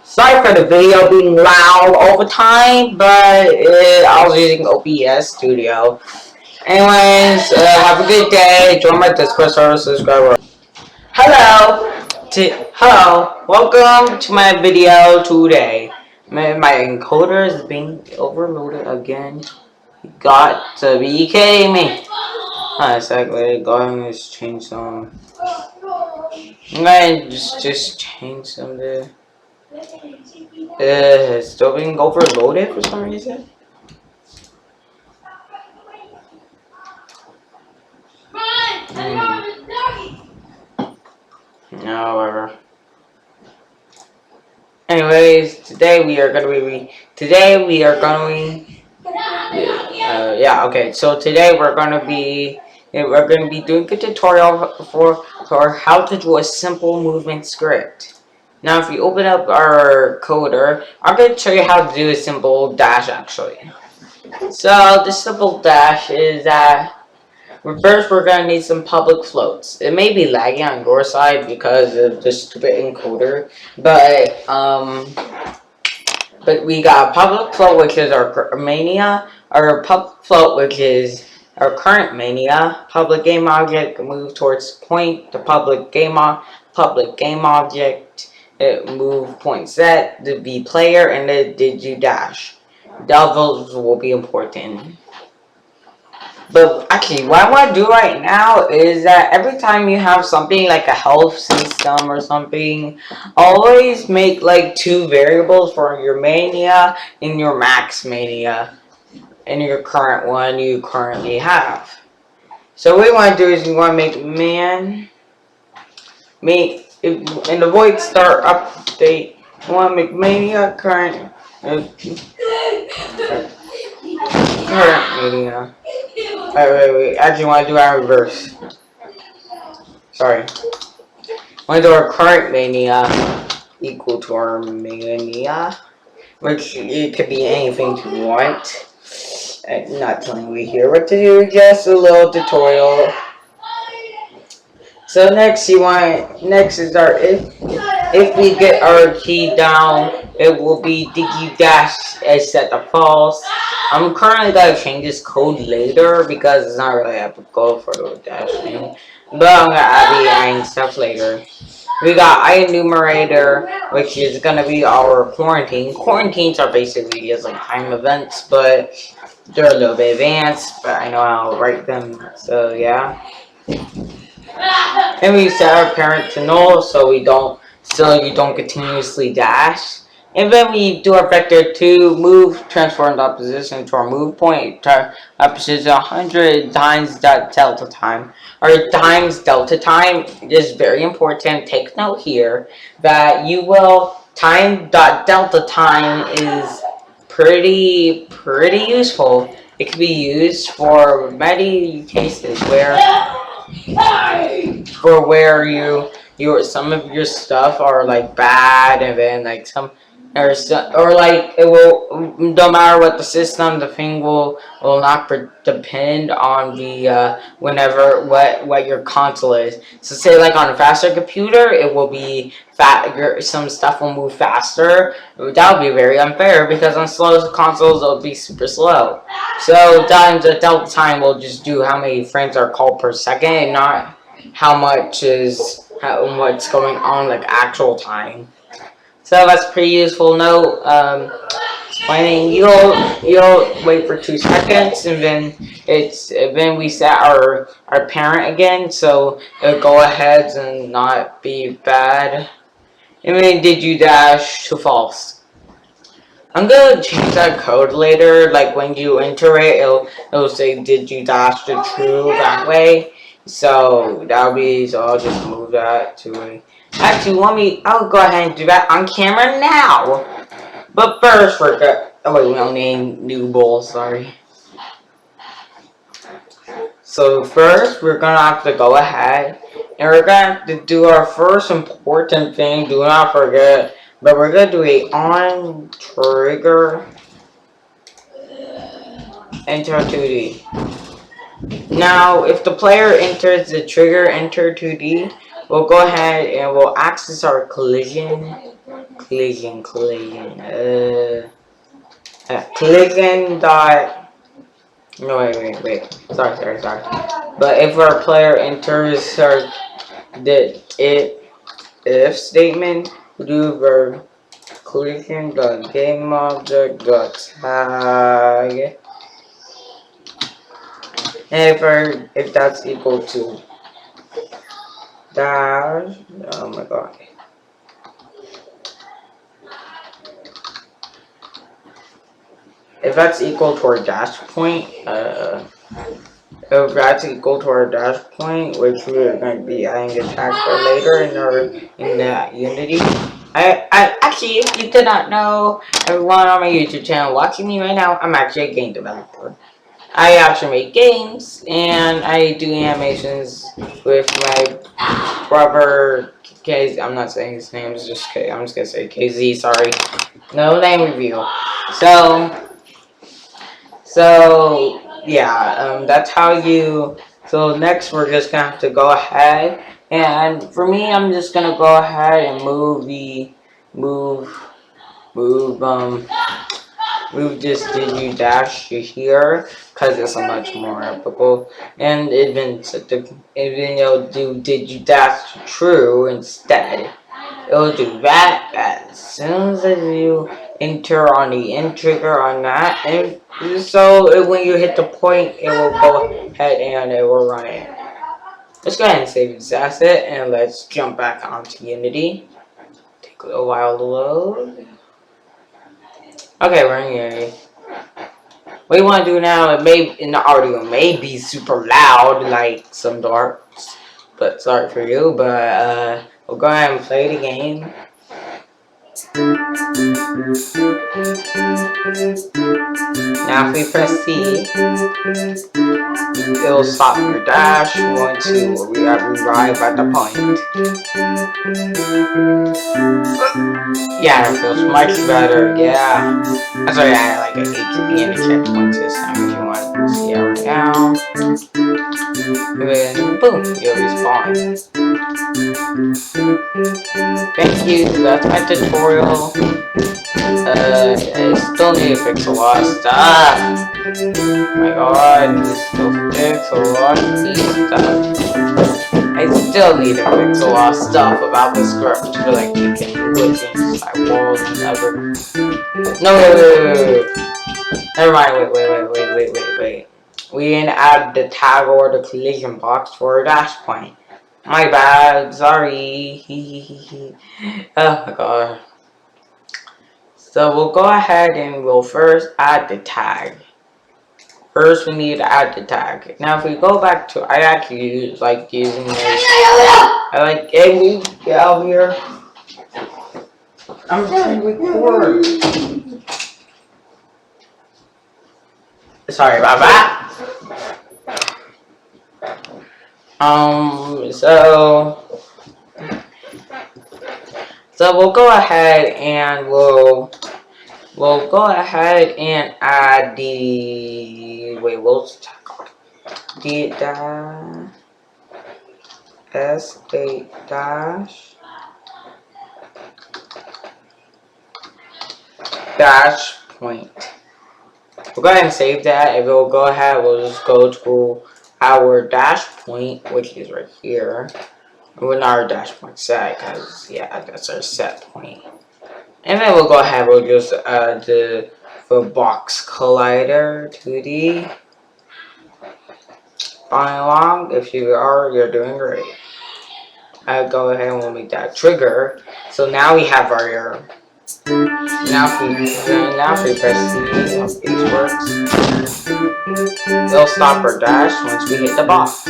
Sorry for the video being loud over time, but I was using OBS Studio. Anyways, have a good day. Join my Discord server, subscribe. Hello, hello. Welcome to my video today. My encoder is being overloaded again. You got to be kidding me. Exactly. Go ahead and just change some. I'm gonna just change some there. It's still being overloaded for some reason. No, whatever. Anyways, today we are gonna be yeah, okay. So today we're gonna be doing a tutorial for how to do a simple movement script. Now, if you open up our coder, I'm gonna show you how to do a simple dash actually. So the simple dash is that first we're gonna need some public floats. It may be lagging on your side because of the stupid encoder, but we got a public float, which is our mania, our public float, which is our current mania. Public game object move towards point. The public game object move point set. The B player and the digi dash. Those will be important. But actually, what I want to do right now is that every time you have something like a health system or something, always make like two variables for your mania and your max mania and your current one you currently have. So what we want to do is we want to make in the void start update, we want to make mania current mania. Wait. Actually, I want to do our reverse. Sorry. I want to do our current mania equal to our mania, which it could be anything you want. I'm not telling you here what to do, just a little tutorial. So next is our if we get our key down, it will be digi dash is set to false. I'm currently gonna change this code later because it's not really applicable for the dashing, but I'm gonna add the adding stuff later. We got IEnumerator, which is gonna be our quarantine. Quarantines are basically just like time events, but they're a little bit advanced. But I know how to write them, so yeah. And we set our parent to null so you don't continuously dash. And then we do our vector to move transform the position to our move point position 100 times delta time. Our times delta time is very important. Take note here that you will delta time is pretty useful. It can be used for many cases where some of your stuff are like bad, and then like or like it will, no matter what the system, the thing will not depend on the what your console is. So say like on a faster computer, it will be some stuff will move faster. That would be very unfair because on slow consoles it'll be super slow. So the delta time will just do how many frames are called per second, and not what's going on like actual time. So that's a pretty useful note. Explaining you'll wait for 2 seconds, and then we set our parent again, so it'll go ahead and not be bad. And then did you dash to false? I'm gonna change that code later. Like when you enter it, it'll say did you dash to true that way. So I'll just move that to a. Actually, I'll go ahead and do that on camera now. But first, we don't need new bowl, sorry. So first, we're gonna have to go ahead, and we're gonna have to do our first important thing, do not forget, but we're gonna do a on trigger, enter 2D. Now, if the player enters the trigger enter 2D, we'll go ahead and we'll access our collision. Collision. Collision dot. No, wait. Sorry. But if our player enters the if statement, do verb collision dot game object dot tag. And if that's equal to dash. Oh my god. If that's equal to our dash point, if that's equal to our dash point, which we're going to be adding a tag for later in the Unity. I actually, if you did not know, everyone on my YouTube channel watching me right now, I'm actually a game developer. I actually make games and I do animations with my brother KZ. I'm not saying his name, it's just K. I'm just gonna say KZ. Sorry, no name review. So yeah, that's how you. So next, we're just gonna have to go ahead, and for me, I'm just gonna go ahead and move this digi dash to here because it's a much more epical, and even it'll do digi dash to true instead. It'll do that as soon as you enter on the end trigger on that, and so when you hit the point, it will go ahead and it will run it. Let's go ahead and save this asset, and let's jump back onto Unity. Take a little while to load. Okay, we're in Unity. What you want to do now, it may, in the audio, may be super loud, like some darks, but sorry for you, but we'll go ahead and play the game. Now if we press C, it'll stop your dash. 1, 2, we arrive at the point. Yeah, it feels much better, yeah. That's why I like a HP and a checkpoint system if you want to see it right now. And then boom, you'll respawn. Thank you, that's my tutorial. I still need to fix a lot of stuff. Oh my god, I still fix a lot of stuff. I still need to fix a lot of stuff about the script. I feel like you can glitch inside walls and never. No, wait. Never mind, wait. We didn't add the tag or the collision box for a dash point. My bad, sorry. Oh my god. So we'll go ahead and we'll first add the tag. First we need to add the tag. Now if we go back to, I actually like using this. I like, hey, we get out here. I'm trying to record. Sorry about that. So we'll go ahead and we'll go ahead and add the S8 dash point. We'll go ahead and save that. If we'll go ahead, we'll just go to our dash point, which is right here. We're not our dash point set, because yeah, that's our set point. And then we'll go ahead, we'll just add the box collider 2D. Following along, if you are, you're doing great. I'll go ahead and we'll make that trigger. So now we have our error. Now if we press C, it works. It'll stop our dash once we hit the box.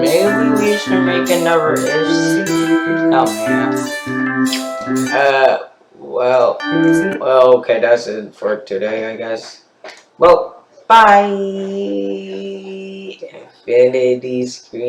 Maybe we should make another if. Oh man. Well, Okay, that's it for today, I guess. Well, bye. Infinity screen.